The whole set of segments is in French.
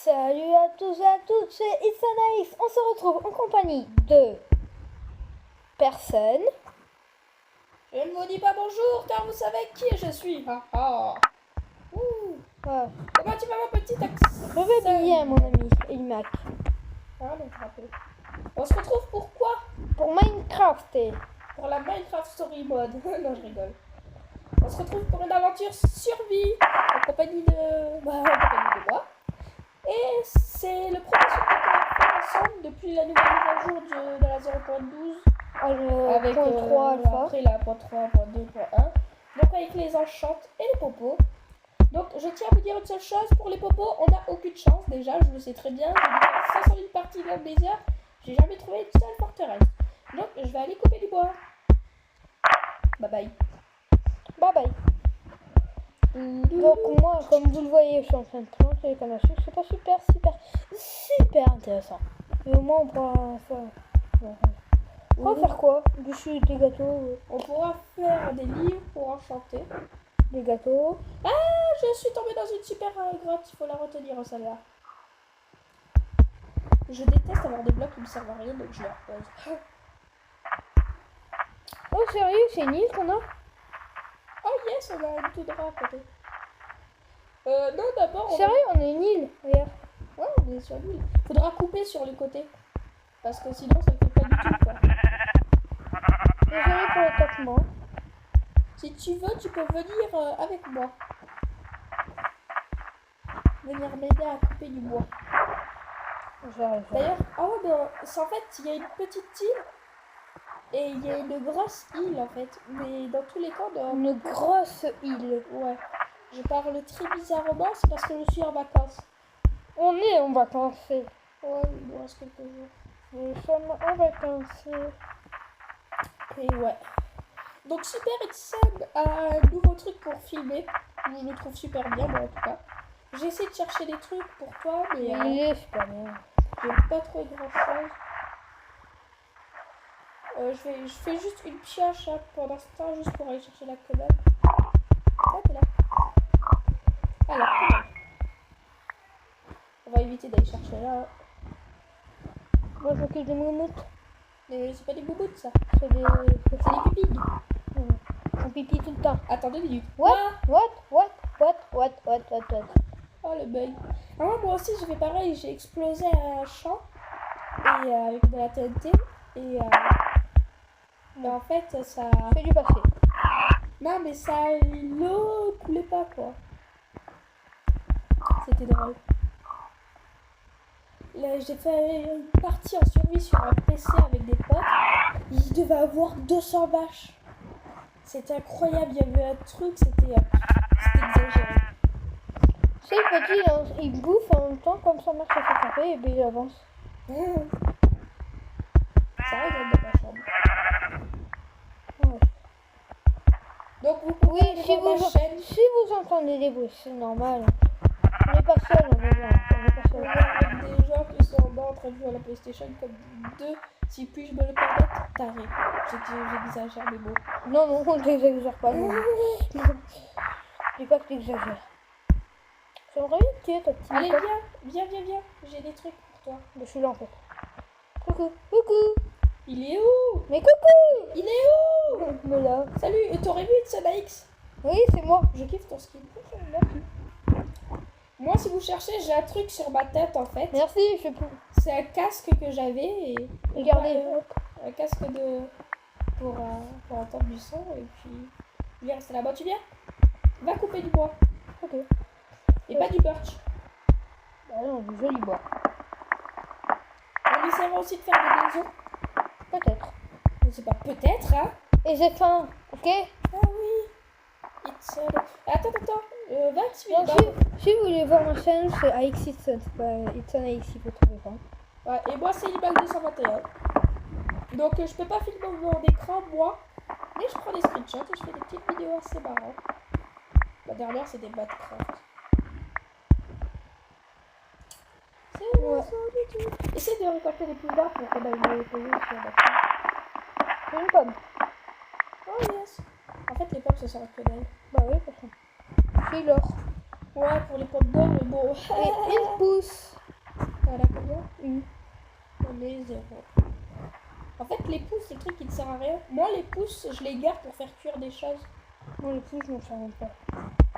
Salut à tous et à toutes, c'est It's Anaïs. On se retrouve en compagnie de personnes. Je ne vous dis pas bonjour car vous savez qui je suis. Ah ah. Ouh. Voilà. Comment tu vas mon petit accent? Je vais bien, mon ami Ilmac. Ah, donc, rappelez. On se retrouve pour quoi? Pour Minecraft. Pour la Minecraft Story Mode. Non, je rigole. On se retrouve pour une aventure survie en compagnie de moi. Et c'est le premier survie qu'on va faire ensemble depuis la nouvelle mise à jour de la 0.12. Avec point 3 alpha. après la point 3, point 2, point 1. Donc avec les enchantes et les popos. Donc je tiens à vous dire une seule chose, pour les popos, on n'a aucune chance déjà, je le sais très bien. J'ai dû faire 500 000 parties dans des heures, j'ai jamais trouvé une seule forteresse. Donc je vais aller couper du bois. Bye bye. Bye bye. Donc moi, comme vous le voyez, je suis en train de planter les cannes à sucre. C'est pas super intéressant. Mais au moins on pourra faire... On va faire quoi? Dessus des gâteaux. On pourra faire des livres pour enchanter. Des gâteaux. Ah, je suis tombée dans une super grotte, il faut la retenir celle-là. Je déteste avoir des blocs qui me servent à rien, donc je les repose. Oh sérieux, c'est une île qu'on a? Oh yes, on a une tout droit à côté. Non, d'abord... Sérieux, on a une île, regarde. Ouais, on est sur l'île. Faudra couper sur les côtés. Parce que sinon, ça fait pas du tout, quoi. Désolé pour le tapement. Si tu veux, tu peux venir avec moi. Venir m'aider à couper du bois. J'arrive. D'ailleurs, en fait, il y a une petite île. Et il y a une grosse île, en fait. Mais dans tous les cas, Une grosse île. Ouais. Je parle très bizarrement, c'est parce que je suis en vacances. On est en vacances. Ouais, il nous reste quelques jours. Nous sommes en vacances. Et ouais. Donc Super Edson a un nouveau truc pour filmer. Je le trouve super bien, moi en tout cas. J'ai essayé de chercher des trucs pour toi, mais Il est super bien. j'ai pas trouvé grand chose. Je fais juste une pioche hein, pour l'instant, juste pour aller chercher la colonne. Ah, t'es là. Alors, on va éviter d'aller chercher là. Moi, je m'occupe des moumoutes. Mais c'est pas des bouboutes ça. C'est des pupilles. On pipi tout le temps. Attends 2 minutes. What? Ah What? Oh le bug. Ah, moi aussi j'ai fait pareil, j'ai explosé un champ et avec de la TNT et en fait ça... C'est du passé. Non mais ça... l'eau coulait pas quoi. C'était drôle. Là j'ai fait une partie en survie sur un PC avec des potes. Il devait avoir 200 vaches. C'était incroyable, il y avait un truc, c'était exagéré. C'est le petit, il bouffe en même temps, comme ça marche à fait taper et puis il avance. Ça rigole dans ma chambre. Ouais. Donc vous pouvez aller si voir ma chaîne. si vous entendez des bruits, c'est normal. On n'est pas seul, on est là. On n'est pas seul. Avec des gens qui sont en bas en train de jouer à la PlayStation comme deux, si puis-je me le permettre, taré. J'exagère mes mots. Non, on t'exagère pas. Non. Je dis pas que t'exagères. J'aimerais bien tuer ta petite. Allez, viens. J'ai des trucs pour toi. Je suis là en fait. Coucou. Il est où? Mais coucou. Il est où? Mais là. Salut, t'aurais vu It's Anaïs? Oui, c'est moi. Je kiffe ton skin. Moi, si vous cherchez, j'ai un truc sur ma tête en fait. Merci, je peux. C'est un casque que j'avais et... Regardez. Un casque pour entendre du son et puis... Viens rester là-bas, tu viens? Va couper du bois. Ok. Et pas du birch. Bah non, du joli bois. On essaiera aussi de faire des maisons. Peut-être. Je sais pas, peut-être, hein. Et j'ai faim, ok? Ah oui. Attends. Va activer Bon, les barres. si vous voulez voir ma chaîne, c'est AXX, c'est pas It's Anaïs, vous trouvez pas. Ouais, et moi, c'est Ilbag 221. Donc, je peux pas filmer mon écran, moi. Mais je prends des screenshots et je fais des petites vidéos assez marrantes. La dernière, c'était Badcraft. C'est Ouais. Essaye de récolter les plus bas pour qu'on aille les payer sur Badcraft. C'est une pomme. Oh yes. En fait, les pommes, ça sert à que dalle. Bah oui, parce que c'est l'or. Ouais, pour les pommes d'or, mais bon. Et une pousse. T'en as combien? Une. On est 0. En fait, les pousses, c'est le truc qui ne sert à rien. Moi, les pousses, je les garde pour faire cuire des choses. Moi, les pouces, je m'en sers même pas.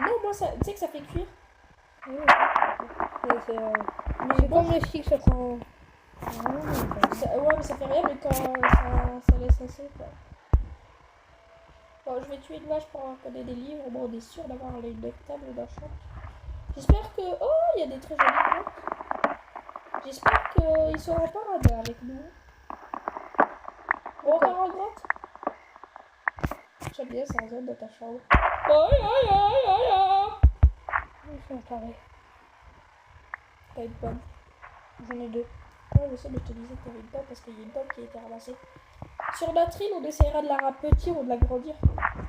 Non, moi, ça, tu sais que ça fait cuire. Oui, c'est bon, comme le stick, ça prend. ouais, mais ça fait rien, mais quand ça laisse assez, quoi. Bon, je vais tuer une vache pour connaître des livres. Bon, on est sûr d'avoir les deux tables d'enchant. J'espère que... Oh, il y a des très jolies grottes. J'espère qu'ils seront pas radins avec nous. Bon, on part en grotte. J'aime bien ça en zone dans ta chambre. Aïe, aïe, aïe, aïe, aïe. Ils sont parés. T'as une pomme. J'en ai deux. Ouais, je sais, mais je te disais que t'avais une pomme parce qu'il y a une pomme qui a été ramassée. Sur notre île, on essaiera de la rapetir ou de l'agrandir.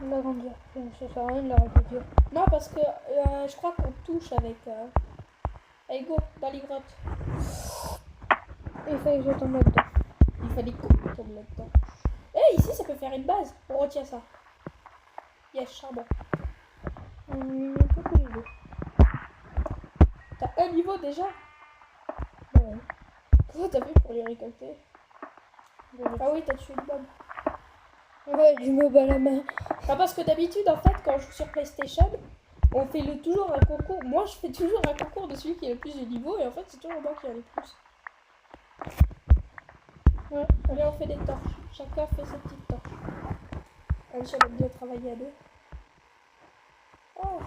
De l'agrandir. Ça sert à rien de la rapetir. Non, parce que je crois qu'on touche avec... Allez, go, dans les grottes. Il fallait que je tombe là-dedans. Il fallait qu'on tombe là-dedans. Eh, ici, ça peut faire une base. On retient ça. Yes, charbon. On met un peu tous les deux. T'as un niveau déjà? Ouais. Comment t'as fait pour les récolter? Ouais. Ah oui, t'as tué une bombe. Ouais, du mob à la main. Ah, parce que d'habitude, en fait, quand je joue sur PlayStation, on fait toujours un concours. Moi, je fais toujours un concours de celui qui a le plus de niveaux. Et en fait, c'est toujours moi qui en ai le plus. Ouais, allez, on fait des torches. Chacun fait ses petites torches. Même si on aime bien travailler à deux. Oh.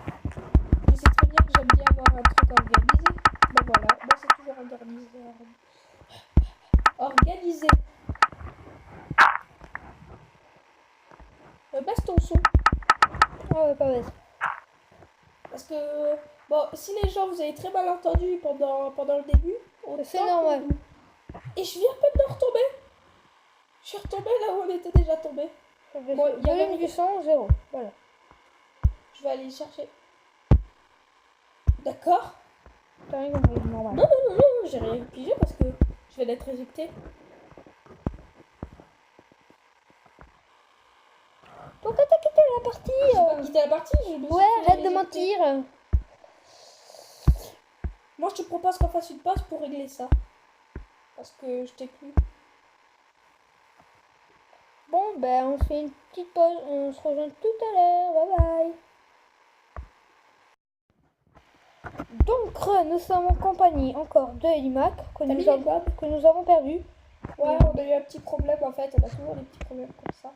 Je sais très bien que j'aime bien avoir un truc organisé. Ben voilà, moi c'est toujours organisé. Organisé. Baisse ton son. Ah ouais, pas bête. Parce que, bon, si les gens vous avez très mal entendu pendant le début, C'est normal. Et je viens à peine de retomber. Je suis retombée là où on était déjà tombé. Bon, il y a même du sang, 0. Voilà. Je vais aller chercher. D'accord. T'as rien compris, normal. Non, j'ai rien pigé parce que je vais d'être éjectée. Pourquoi t'as quitté la partie? J'ai pas quitté la partie, je me suis Ouais, fait arrête de éjecter. mentir. Moi, je te propose qu'on fasse une pause pour régler ça. Parce que je t'ai plus. Bon, ben on fait une petite pause. On se rejoint tout à l'heure. Bye bye. Donc, nous sommes en compagnie encore de Elimac que nous avons perdu. Ouais, on a eu un petit problème en fait. On a toujours des petits problèmes comme ça.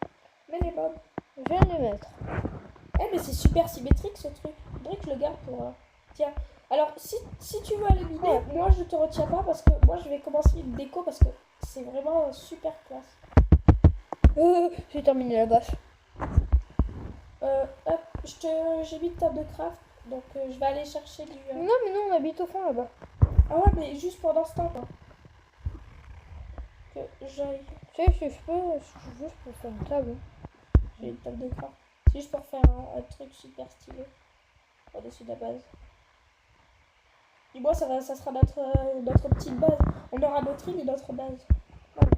Mais les bonnes. Je viens de les mettre. Eh, mais c'est super symétrique ce truc. Faudrait que je le garde pour. Tiens. Alors, si tu veux aller vider, moi je te retiens pas parce que moi je vais commencer une déco parce que c'est vraiment super classe. J'ai terminé la bâche. Hop, j'ai mis une table de craft, donc je vais aller chercher du... Non, mais non, on habite au fond là-bas. Ah ouais, mais juste pendant ce temps, quoi. Que j'aille... Tu sais, je peux juste pour faire une table. J'ai une table de craft. C'est juste pour faire un truc super stylé. Au-dessus de la base. Du moins, ça sera notre petite base. On aura notre île et notre base. Voilà.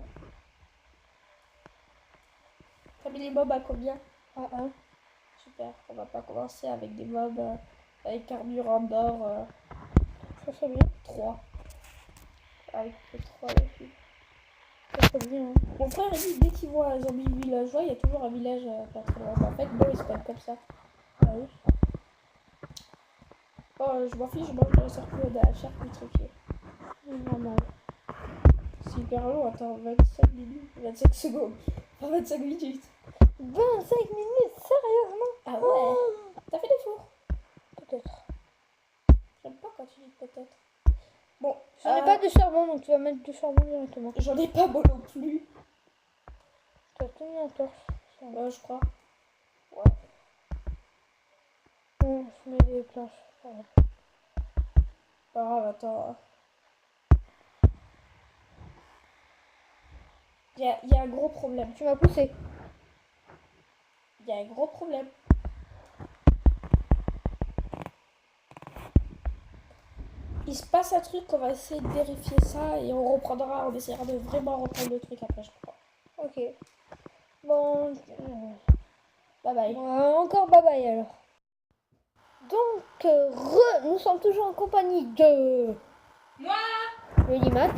T'as mis les mobs à combien? Ah, ah. Super, on va pas commencer avec des mobs avec carburant d'or. Ça serait bien. 3. Avec 3 dessus. Ça serait bien. Hein. Mon frère il dit dès qu'il voit un zombie villageois, il y a toujours un village pas très loin. En fait, bon, il se passe comme ça. Ah oui. Oh, je m'en fiche, je mange de la circuit de la chair putréfiée. Normal. C'est hyper long, attends, 25 minutes, 25 secondes, pas 25 minutes. 25 minutes, sérieusement? Ah ouais. T'as fait des fours? Peut-être. J'aime pas quand tu dis peut-être. Bon, J'en ai pas de charbon, donc tu vas mettre du charbon directement. J'en ai pas moi non plus. Tu as tenu la torche. Je crois. Ouais. Bon, je mets des planches. Voilà. Pas grave, attends. Il y a un gros problème. Tu m'as poussé. Il y a un gros problème. Il se passe un truc, on va essayer de vérifier ça et on essaiera de vraiment reprendre le truc après, je crois. Ok. Bon, Bye bye. encore bye bye alors. Donc, nous sommes toujours en compagnie de Moi Limac.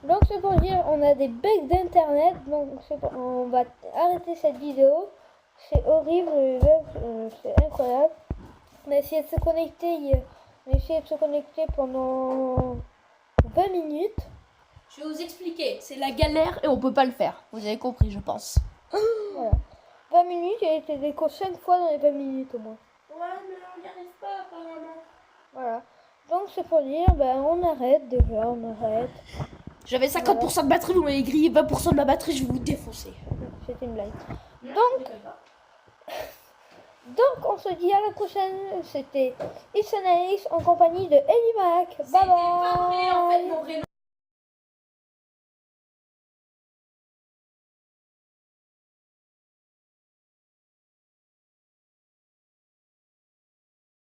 Donc c'est pour dire, on a des bugs d'internet, donc on va arrêter cette vidéo. C'est horrible, les bugs, c'est incroyable. On a essayé de se connecter, pendant 20 minutes. Je vais vous expliquer, c'est la galère et on peut pas le faire. Vous avez compris, je pense. Voilà. 20 minutes, il a été déco 5 fois dans les 20 minutes au moins. Ouais, mais on n'y arrive pas apparemment. Voilà. Donc c'est pour dire, on arrête déjà, on arrête. J'avais 50% de batterie, vous m'avez grillé 20% de ma batterie, je vais vous défoncer. C'était une blague. Donc, Donc on se dit à la prochaine. C'était It's Anaïs en compagnie de Elimac. Bye bye. C'était pas vrai en fait mon vrai nom.